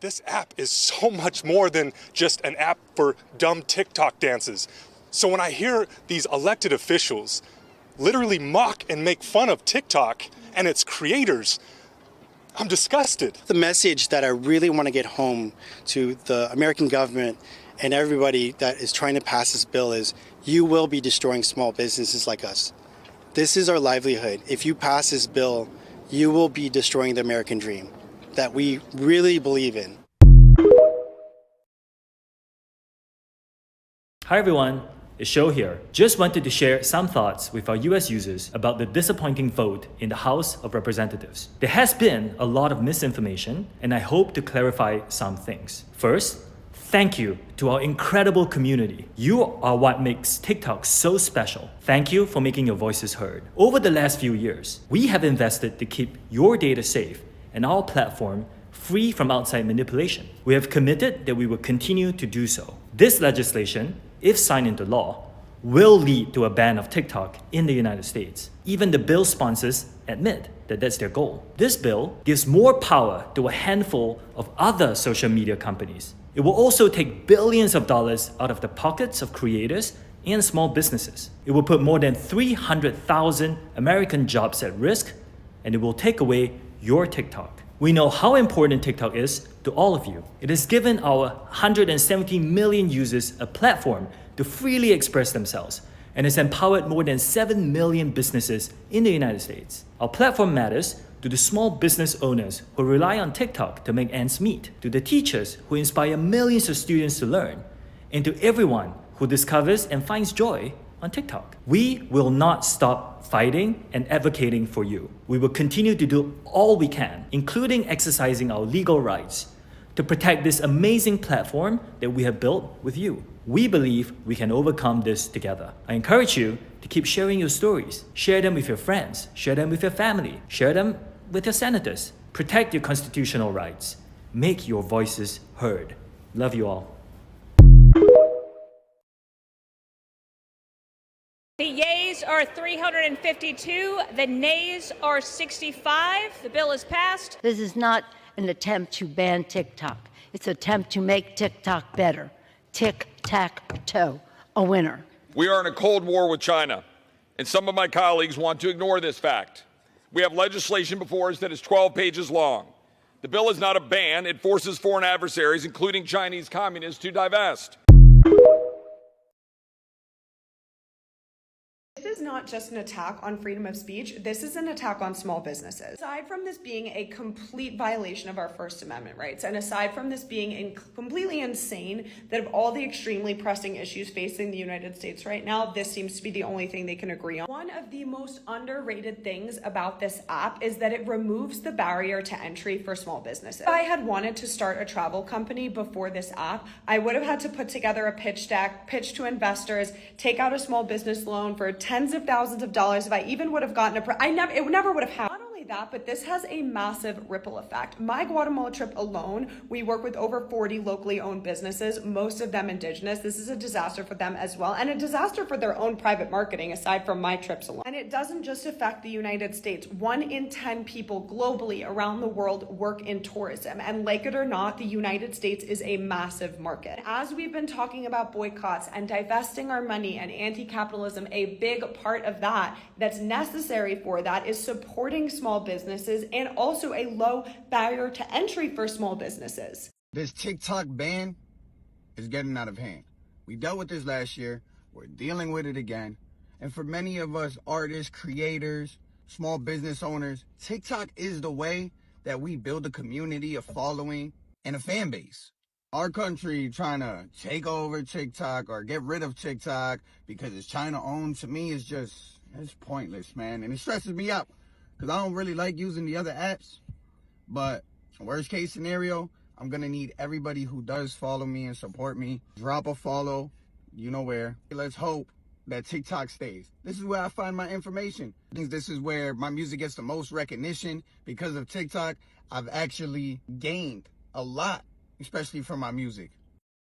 this app is so much more than just an app for dumb TikTok dances. So when I hear these elected officials literally mock and make fun of TikTok and its creators, I'm disgusted. The message that I really want to get home to the American government and everybody that is trying to pass this bill is, you will be destroying small businesses like us. This is our livelihood. If you pass this bill, you will be destroying the American dream that we really believe in. Hi everyone, it's Show here. Just wanted to share some thoughts with our US users about the disappointing vote in the House of Representatives. There has been a lot of misinformation, and I hope to clarify some things. First, thank you to our incredible community. You are what makes TikTok so special. Thank you for making your voices heard. Over the last few years, we have invested to keep your data safe and our platform free from outside manipulation. We have committed that we will continue to do so. This legislation, if signed into law, will lead to a ban of TikTok in the United States. Even the bill sponsors admit that that's their goal. This bill gives more power to a handful of other social media companies. It will also take billions of dollars out of the pockets of creators and small businesses. It will put more than 300,000 American jobs at risk, and it will take away your TikTok. We know how important TikTok is to all of you. It has given our 170 million users a platform to freely express themselves, and has empowered more than 7 million businesses in the United States. Our platform matters to the small business owners who rely on TikTok to make ends meet, to the teachers who inspire millions of students to learn, and to everyone who discovers and finds joy on TikTok. We will not stop fighting and advocating for you. We will continue to do all we can, including exercising our legal rights, to protect this amazing platform that we have built with you. We believe we can overcome this together. I encourage you to keep sharing your stories. Share them with your friends. Share them with your family. Share them with your senators. Protect your constitutional rights. Make your voices heard. Love you all. The yeas are 352, the nays are 65. The bill is passed. This is not an attempt to ban TikTok. It's an attempt to make TikTok better. Tic-tac-toe, a winner. We are in a Cold War with China, and some of my colleagues want to ignore this fact. We have legislation before us that is 12 pages long. The bill is not a ban. It forces foreign adversaries, including Chinese communists, to divest. This is not just an attack on freedom of speech, this is an attack on small businesses. Aside from this being a complete violation of our First Amendment rights, and aside from this being completely insane, that of all the extremely pressing issues facing the United States right now, this seems to be the only thing they can agree on. One of the most underrated things about this app is that it removes the barrier to entry for small businesses. If I had wanted to start a travel company before this app, I would have had to put together a pitch deck, pitch to investors, take out a small business loan for tens of thousands of dollars. If I even would have gotten it never would have happened. Not only that, but this has a massive ripple effect. My Guatemala trip alone, we work with over 40 locally owned businesses, most of them indigenous. This is a disaster for them as well, and a disaster for their own private marketing, aside from my trips alone. And it doesn't just affect the United States. 1 in 10 people globally around the world work in tourism, and like it or not, the United States is a massive market. As we've been talking about boycotts and divesting our money and anti-capitalism, a big part of that that's necessary for that is supporting small businesses and also a low barrier to entry for small businesses. This TikTok ban is getting out of hand. We dealt with this last year. We're dealing with it again. And for many of us artists, creators, small business owners, TikTok is the way that we build a community, a following, and a fan base. Our country trying to take over TikTok or get rid of TikTok because it's China owned, to me is just, it's pointless, man. And it stresses me out because I don't really like using the other apps. But worst case scenario, I'm going to need everybody who does follow me and support me. Drop a follow, you know where. Let's hope that TikTok stays. This is where I find my information. I think this is where my music gets the most recognition. Because of TikTok, I've actually gained a lot, especially from my music.